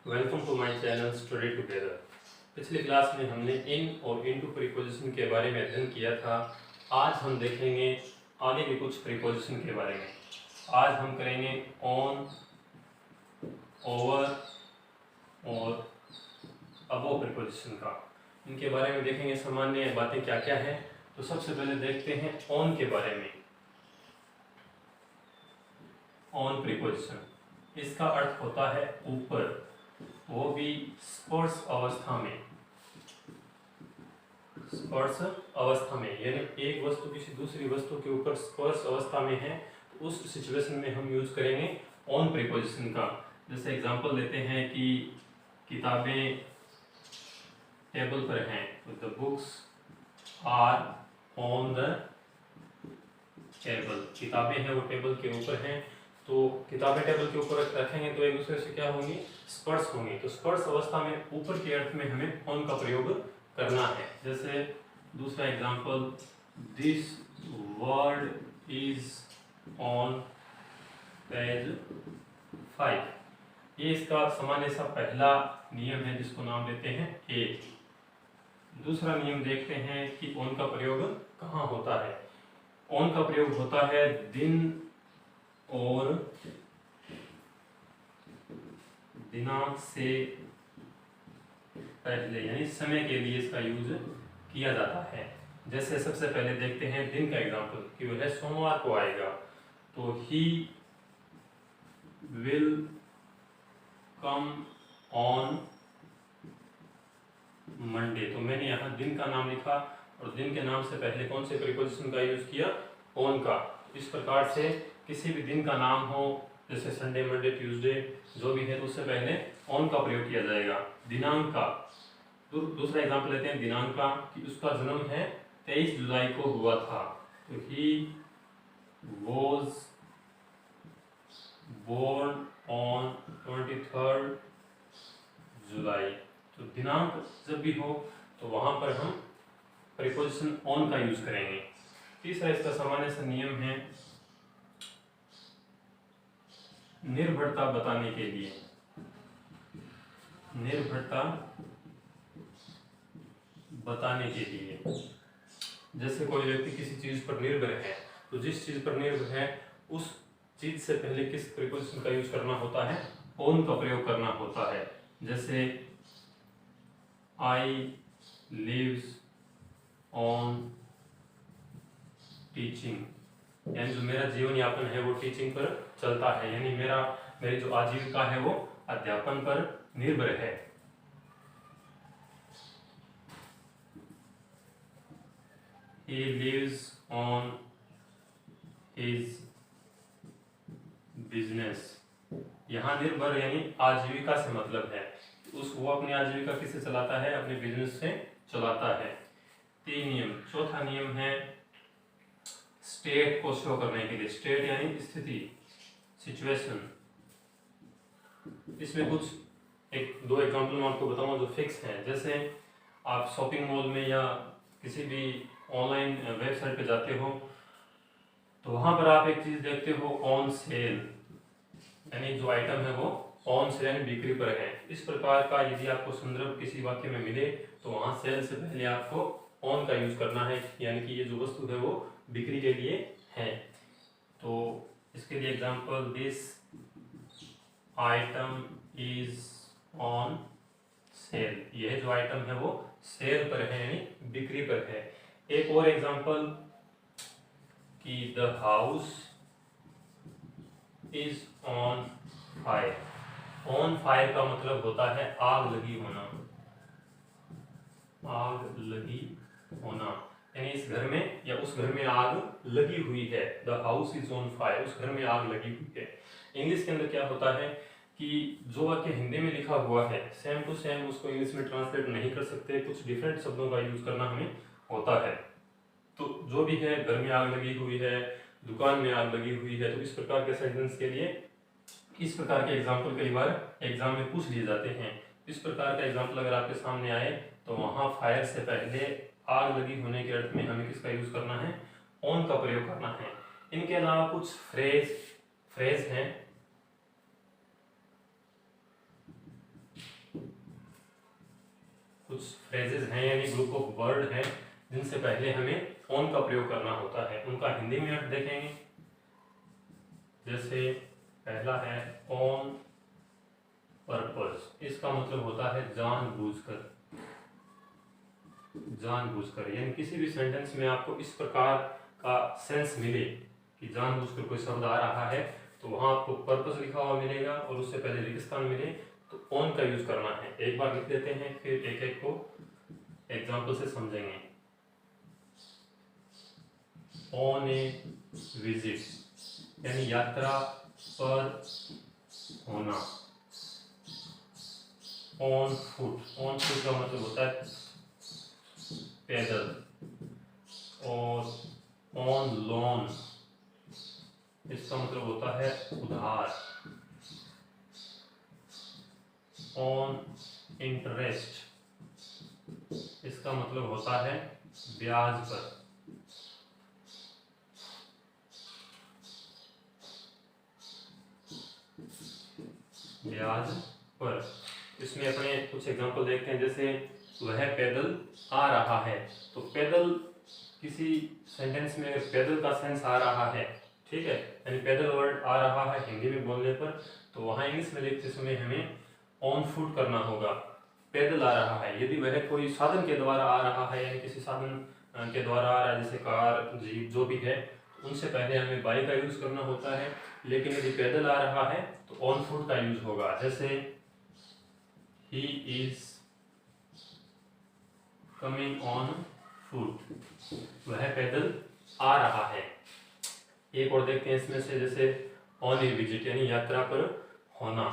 Welcome to my channel study together. पिछली class में हमने इन और इनटू प्रीपोजिशन के बारे में अध्ययन किया था। आज हम देखेंगे आगे के कुछ प्रीपोजिशन के बारे में। आज हम करेंगे ऑन, ओवर और अबव प्रीपोजिशन का। इनके बारे में देखेंगे सामान्य बातें क्या क्या है। तो सबसे पहले देखते हैं ऑन के बारे में। ऑन प्रीपोजिशन, इसका अर्थ होता है ऊपर, वो भी स्पर्श अवस्था में। स्पर्श अवस्था में यानी एक वस्तु किसी दूसरी वस्तु के ऊपर स्पर्श अवस्था में है, तो उस सिचुएशन में हम यूज करेंगे ऑन प्रीपोजिशन का। जैसे एग्जांपल लेते हैं कि किताबें टेबल पर हैं, तो the books are on the table. किताबें हैं वो टेबल के ऊपर हैं, तो किताबें टेबल के ऊपर रखेंगे तो एक दूसरे से क्या होंगी, स्पर्श होंगी। तो स्पर्श अवस्था में ऊपर के अर्थ में हमें ऑन का प्रयोग करना है। जैसे दूसरा example, this word is on page 5। ये इसका सामान्य सा पहला नियम है जिसको नाम देते हैं ए। दूसरा नियम देखते हैं कि ऑन का प्रयोग कहाँ होता है। ऑन का प्रयोग होता है दिन और दिनांक से पहले, यानी समय के लिए इसका यूज किया जाता है। जैसे सबसे पहले देखते हैं दिन का एग्जांपल कि वह सोमवार को आएगा, तो he will come on Monday. तो मैंने यहाँ दिन का नाम लिखा और दिन के नाम से पहले कौन से प्रीपोजिशन का यूज किया, ऑन का। इस प्रकार से किसी भी दिन का नाम हो, जैसे संडे, मंडे, ट्यूसडे जो भी है, तो उससे पहले ऑन का प्रयोग किया जाएगा। दिनांक का दूसरा एग्जांपल लेते हैं दिनांक का, कि उसका जन्म है 23 जुलाई को हुआ था, तो ही वॉज बोर्न ऑन 23 जुलाई। तो दिनांक जब भी हो तो वहां पर हम प्रीपोजिशन ऑन का यूज करेंगे। तीसरा इसका सामान्य सा नियम है निर्भरता बताने के लिए। निर्भरता बताने के लिए, जैसे कोई व्यक्ति किसी चीज पर निर्भर है, तो जिस चीज पर निर्भर है उस चीज से पहले किस प्रीपोजिशन का यूज करना होता है, ऑन का प्रयोग करना होता है। जैसे आई लिव्स ऑन टीचिंग, यानी जो मेरा जीवन यापन है वो टीचिंग पर चलता है, यानी मेरी जो आजीविका है वो अध्यापन पर निर्भर है। He lives on his business। यहाँ निर्भर यानी आजीविका से मतलब है, वो अपनी आजीविका किससे चलाता है, अपने बिजनेस से चलाता है। 3 नियम। चौथा नियम है स्टेट को शो करने के लिए। स्टेट यानी स्थिति, सिचुएशन। इसमें कुछ दो एग्जांपल मैं आपको बताऊंगा जो फिक्स हैं। जैसे आप शॉपिंग मॉल में या किसी भी ऑनलाइन वेबसाइट पे जाते हो, तो वहां पर आप एक चीज देखते हो ऑन सेल, यानी जो आइटम है वो ऑन सेल यानी बिक्री पर है। इस प्रकार का यदि आपको संदर्भ किसी वाक्य में मिले तो वहां सेल से पहले आपको ऑन का यूज करना है, यानी कि ये जो वस्तु है वो बिक्री के लिए है। तो इसके लिए example, this item is on sale. यह जो आइटम है वो सेल पर है यानी बिक्री पर है। एक और एग्जांपल कि the house is on fire. On fire का मतलब होता है आग लगी होना। आग लगी होना यानी इस घर में या उस घर में आग लगी हुई है। The house is on fire, उस घर में आग लगी हुई है। इंग्लिश के अंदर क्या होता है कि जो वाक्य हिंदी में लिखा हुआ है सेम टू सेम उसको इंग्लिश में ट्रांसलेट नहीं कर सकते, कुछ डिफरेंट शब्दों का यूज करना हमें होता है। तो जो भी है, घर में आग लगी हुई है, दुकान में आग लगी हुई है, तो इस प्रकार के सेंटेंस के लिए इस प्रकार के एग्जाम्पल कई बार एग्जाम में पूछ लिए जाते हैं। इस प्रकार का एग्जाम्पल अगर आपके सामने आए तो वहां फायर से पहले आग लगी होने के अर्थ में हमें किसका यूज करना है, ऑन का प्रयोग करना है। इनके अलावा कुछ फ्रेज हैं कुछ फ्रेजेस हैं यानी ग्रुप ऑफ वर्ड हैं जिनसे पहले हमें ऑन का प्रयोग करना होता है, उनका हिंदी में अर्थ देखेंगे। जैसे पहला है ऑन पर्पस, इसका मतलब होता है जानबूझकर। जानबूझकर यानी किसी भी सेंटेंस में आपको इस प्रकार का सेंस मिले कि जानबूझकर कोई शब्द आ रहा है तो वहां आपको पर्पस लिखा हुआ मिलेगा और उससे पहले रेगिस्तान मिले तो ऑन का यूज करना है। एक बार लिख देते हैं, फिर एक एक को एग्जाम्पल से समझेंगे। ऑन ए विजिट यानी यात्रा पर होना। ऑन फुट, ऑन फुट का मतलब होता है पैदल। और ऑन लोन, इसका मतलब होता है उधार। ऑन इंटरेस्ट, इसका मतलब होता है ब्याज पर। ब्याज पर। इसमें अपने कुछ एग्जांपल देखते हैं। जैसे वह पैदल आ रहा है, तो पैदल किसी सेंटेंस में अगर पैदल का सेंस आ रहा है, ठीक है, यानी पैदल वर्ड आ रहा है हिंदी में बोलने पर, तो वहां इंग्लिश में लिखते समय हमें ऑन फुट करना होगा। पैदल आ रहा है, यदि वह कोई साधन के द्वारा आ रहा है यानी किसी साधन के द्वारा आ रहा है जैसे कार, जीप जो भी है, उनसे पहले हमें बाई का यूज करना होता है। लेकिन यदि पैदल आ रहा है तो ऑन फुट का यूज होगा। जैसे he is coming on foot, वह पैदल आ रहा है। एक और देखते हैं इसमें से, जैसे ऑन ए विजिट यानी यात्रा पर होना।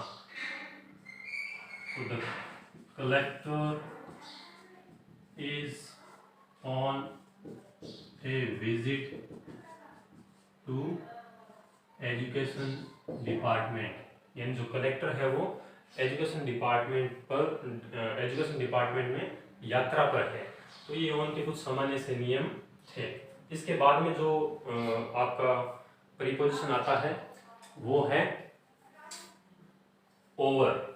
The collector is on a visit to education department, यानी जो कलेक्टर है वो एजुकेशन डिपार्टमेंट में यात्रा पर है। तो ये ऑन के कुछ सामान्य से नियम थे। इसके बाद में जो आपका प्रीपोजिशन आता है वो है ओवर।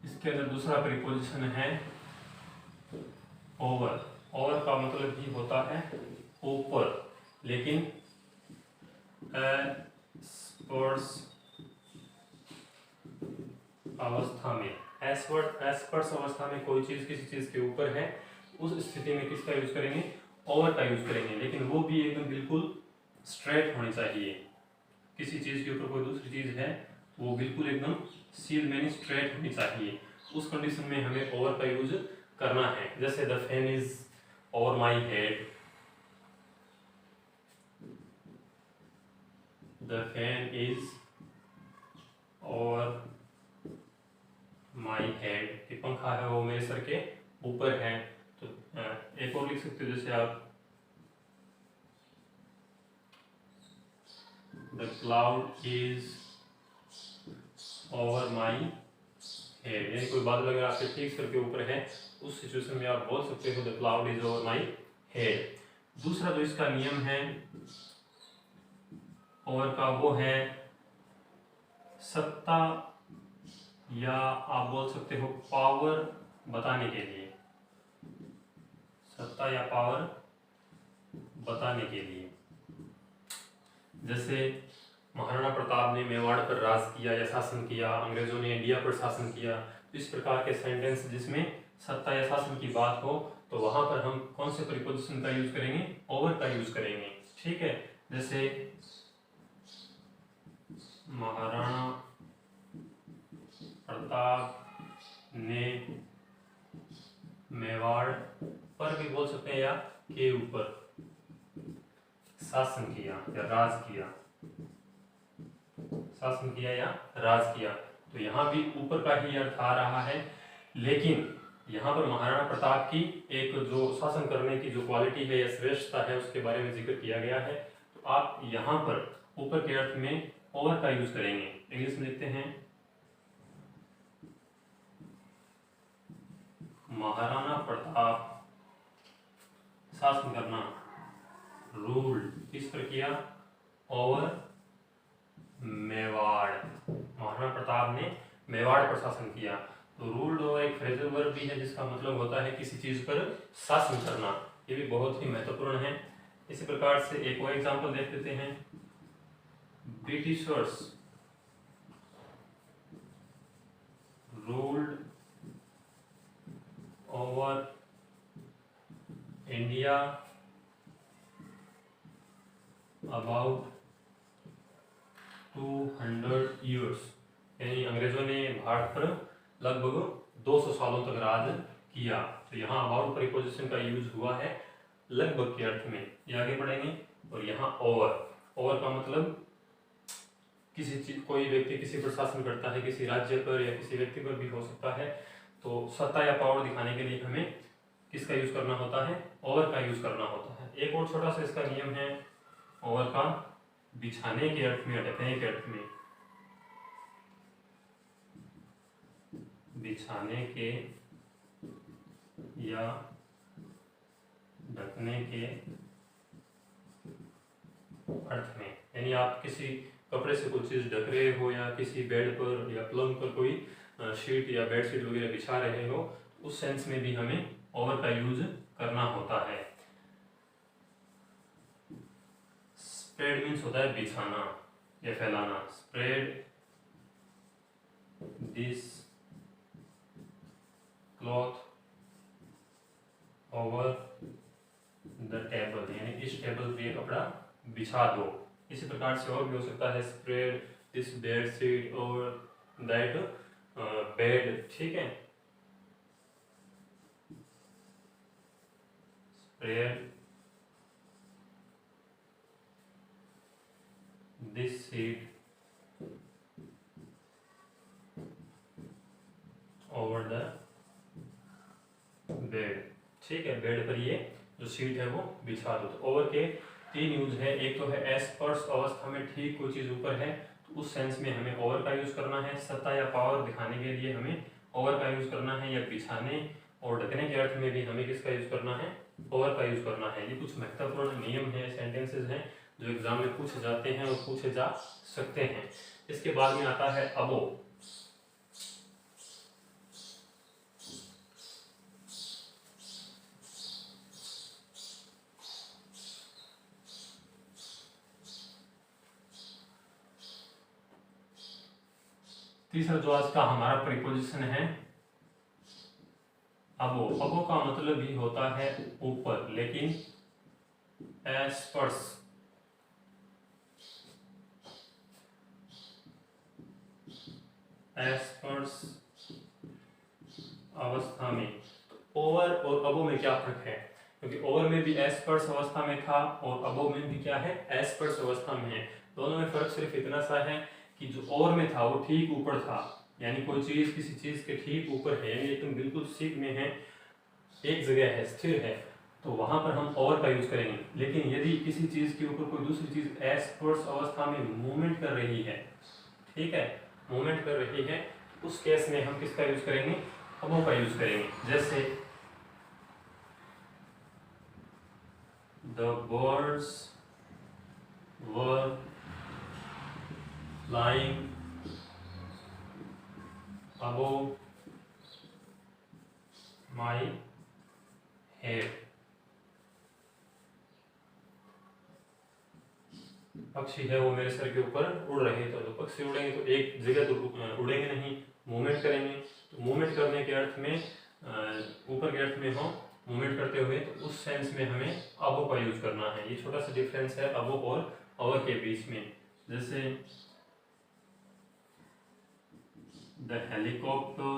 इसके अंदर दूसरा प्रीपोजिशन है ओवर। ओवर का मतलब ही होता है ऊपर, लेकिन स्पर्श अवस्था में, स्पर्श अवस्था में कोई चीज किसी चीज के ऊपर है, उस स्थिति में किसका यूज करेंगे? ओवर का यूज करेंगे। लेकिन वो भी एकदम बिल्कुल स्ट्रेट होनी चाहिए। किसी चीज के ऊपर कोई दूसरी चीज है वो बिल्कुल एकदम सीध यानी स्ट्रेट होनी चाहिए। उस कंडीशन में हमें ओवर का यूज करना है। जैसे the fan is over my head, the fan is over my head, कि पंखा है वो मेरे सर के ऊपर है। तो एक और लिख सकते हो, जैसे आप the cloud is over my head, यानी कोई बादल अगर आपके ठीक सर के ऊपर है उस सिचुएशन में आप बोल सकते हो the cloud is over my head. दूसरा जो इसका नियम है ओवर का वो है सत्ता या आप बोल सकते हो पावर बताने के लिए। सत्ता या पावर बताने के लिए। जैसे महाराणा प्रताप ने मेवाड़ पर राज किया या शासन किया, अंग्रेजों ने इंडिया पर शासन किया। तो इस प्रकार के सेंटेंस जिसमें सत्ता या शासन की बात हो तो वहां पर हम कौन से प्रीपोजिशन का यूज करेंगे? ओवर का यूज करेंगे। ठीक है, जैसे महाराणा प्रताप ने मेवाड़ पर भी बोल सकते हैं या के ऊपर शासन किया या राज किया, शासन किया या राज किया। तो यहाँ भी ऊपर का ही अर्थ आ रहा है, लेकिन यहाँ पर महाराणा प्रताप की एक जो शासन करने की जो क्वालिटी है या श्रेष्ठता है उसके बारे में जिक्र किया गया है। तो आप यहाँ पर ऊपर के अर्थ में ओवर का यूज करेंगे। इंग्लिश में लिखते हैं महाराणा प्रताप शासन करना, रूल किस पर किया, ओवर मेवाड़। महाराणा प्रताप ने मेवाड़ पर शासन किया। तो रूल्ड और एक फ्रेजल वर्ब भी है जिसका मतलब होता है किसी चीज पर शासन करना। ये भी बहुत ही महत्वपूर्ण है। इसी प्रकार से एक और एग्जांपल देख लेते हैं। Britishers ruled over India about 200 years, यानी अंग्रेजों ने भारत पर लगभग 200 सालों तक राज किया। तो यहाँ अबाउट प्रीपोजिशन का यूज हुआ है लगभग के अर्थ में। ये आगे बढ़ेंगे। और यहाँ ओवर का मतलब किसी चीज, कोई व्यक्ति किसी पर शासन करता है, किसी राज्य पर या किसी व्यक्ति पर भी हो सकता है। तो सत्ता या पावर दिखाने के लिए हमें किसका यूज करना होता है, ओवर का यूज करना होता है। एक और छोटा सा इसका नियम है ओवर का, बिछाने के अर्थ में, ढकने के अर्थ में। बिछाने के या ढकने के अर्थ में, यानी आप किसी कपड़े से कुछ चीज ढक रहे हो या किसी बेड पर या पलंग पर कोई शीट या बेडशीट वगैरह बिछा रहे हो, उस सेंस में भी हमें ओवर का यूज करना होता है। स्प्रेड मीन्स होता है बिछाना या फैलाना। Spread this cloth over the table, यानी इस टेबल पे कपड़ा बिछा दो। इसी प्रकार से और भी हो सकता है, स्प्रेड दिस बेड शीट और दैट बेड, ठीक है। Spread this sheet over the bed, ठीक है। बेड पर ये जो शीट है वो बिछा दो। तो ओवर के 3 यूज है। एक तो है एस्पर्स, अवस्था में ठीक कोई चीज ऊपर है तो उस सेंस में हमें ओवर का यूज करना है। सत्ता या पावर दिखाने के लिए हमें ओवर का यूज करना है। या बिछाने और ढकने के अर्थ में भी हमें किसका यूज करना है, ओवर का यूज करना है। ये कुछ महत्वपूर्ण नियम है, सेंटेंसेस हैं जो एग्जाम में पूछे जाते हैं और पूछे जा सकते हैं। इसके बाद में आता है अबो। तीसरा जो आज का हमारा प्रीपोजिशन है अबो। अबो का मतलब भी होता है ऊपर, लेकिन एस्पर्स, एस्पर्स अवस्था में। तो ओवर और अबो में क्या फर्क है, क्योंकि ओवर में भी एस्पर्स अवस्था में था और अबो में भी क्या है, एस्पर्स अवस्था में है। दोनों में फर्क सिर्फ इतना सा है कि जो ओवर में था वो ठीक ऊपर था, यानी कोई चीज किसी चीज के ठीक ऊपर है, यानी तुम बिल्कुल सीध में है, एक जगह है, स्थिर है, तो वहां पर हम ओवर का यूज करेंगे। लेकिन यदि किसी चीज के ऊपर कोई दूसरी चीज एस्पर्स अवस्था में मूवमेंट कर रही है, ठीक है, मूवमेंट कर रही है, उस केस में हम किसका यूज करेंगे, अबो का यूज करेंगे। जैसे the birds were flying above my head। पक्षी है वो मेरे सर के ऊपर उड़ रहे हैं। तो पक्षी उड़ेंगे तो एक जगह तो उड़ेंगे नहीं, मूवमेंट करेंगे। तो मूवमेंट करने के अर्थ में, ऊपर के अर्थ में हो मूवमेंट करते हुए, तो उस सेंस में हमें अबो का यूज करना है। ये छोटा सा डिफरेंस है अबो और ओवर के बीच में। जैसे the helicopter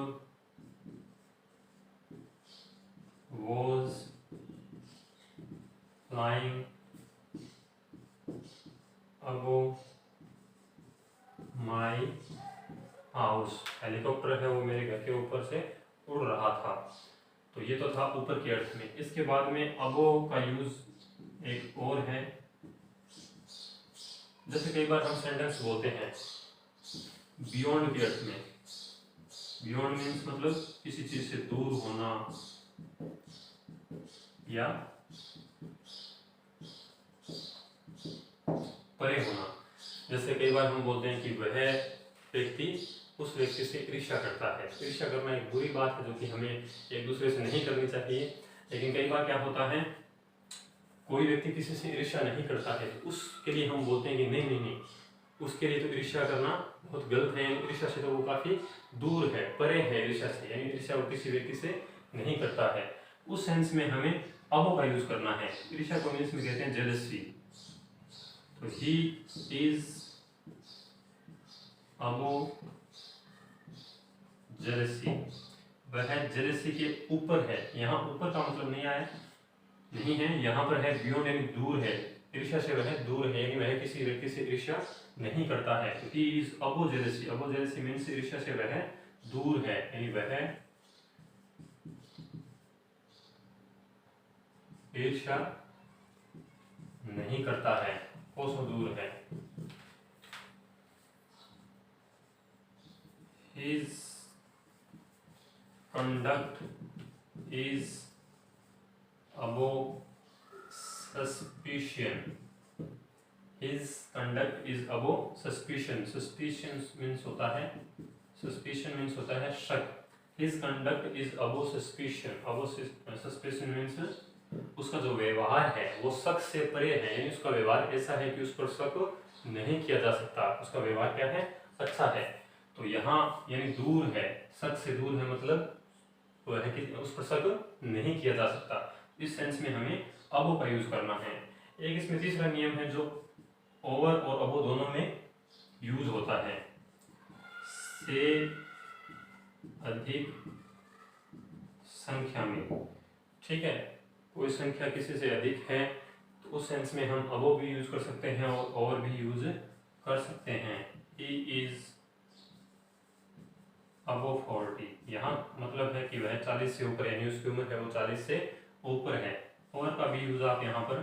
was flying above my house। Helicopter है वो मेरे घर के ऊपर से उड़ रहा था। तो ये तो था ऊपर के अर्थ में। इसके बाद में अबोव का यूज एक और है, जैसे कई बार हम सेंटेंस बोलते हैं बियॉन्ड के अर्थ में। बियॉन्ड मीन्स मतलब किसी चीज से दूर होना या परे होना। जैसे कई बार हम बोलते हैं कि वह व्यक्ति उस व्यक्ति से ईर्ष्या करता है। ईर्ष्या करना एक बुरी बात है जो कि हमें एक दूसरे से नहीं करनी चाहिए, लेकिन कई बार क्या होता है कोई व्यक्ति किसी से ईर्ष्या नहीं करता है तो उसके लिए हम बोलते हैं कि नहीं नहीं नहीं, उसके लिए तो ईर्ष्या करना बहुत गलत है, यानी ईर्ष्या से तो वो काफी दूर है, परे है ईर्ष्या से, यानी ईर्ष्या वो किसी व्यक्ति से नहीं करता है। उस सेंस में हमें अबो का यूज करना है। ईर्ष्या को इंग्लिश में कहते हैं जेलसी। तो ही इज अबो जेलसी, वह जेलसी के ऊपर है। यहाँ ऊपर का मतलब नहीं है, यहाँ पर है बियॉन्ड यानी दूर है, ईर्ष्या से वह दूर है, यानी वह किसी व्यक्ति से ईर्ष्या नहीं करता है। तो he is above jealousy, above jealousy means ईर्ष्या से वह दूर है, यानी वह ईर्ष्या नहीं करता है, कोसों दूर है। His conduct is above suspicion. His conduct is above suspicion. Suspicion means होता है शक। His conduct is above suspicion. Above suspicion means उसका जो व्यवहार है वो शक से परे है, यानी उसका व्यवहार ऐसा है कि उस पर शक नहीं किया जा सकता। उसका व्यवहार क्या है? अच्छा है। तो यहाँ यानी दूर है, शक से दूर है, मतलब वह है कि उस पर शक नहीं किया जा सकता। इस सेंस में हमें अबो का यूज करना है। एक इसमें तीसरा नियम है जो ओवर और अबो दोनों में यूज होता है। से अधिक संख्या में, ठीक है, कोई संख्या किसी से अधिक है तो उस सेंस में हम अबो भी यूज कर सकते हैं और ओवर भी यूज कर सकते हैं। ही इज अबव 40, यहाँ मतलब है कि वह 40 से ऊपर, यानी उसकी उम्र है वो 40 से ऊपर है। ओवर का भी यूज आप यहाँ पर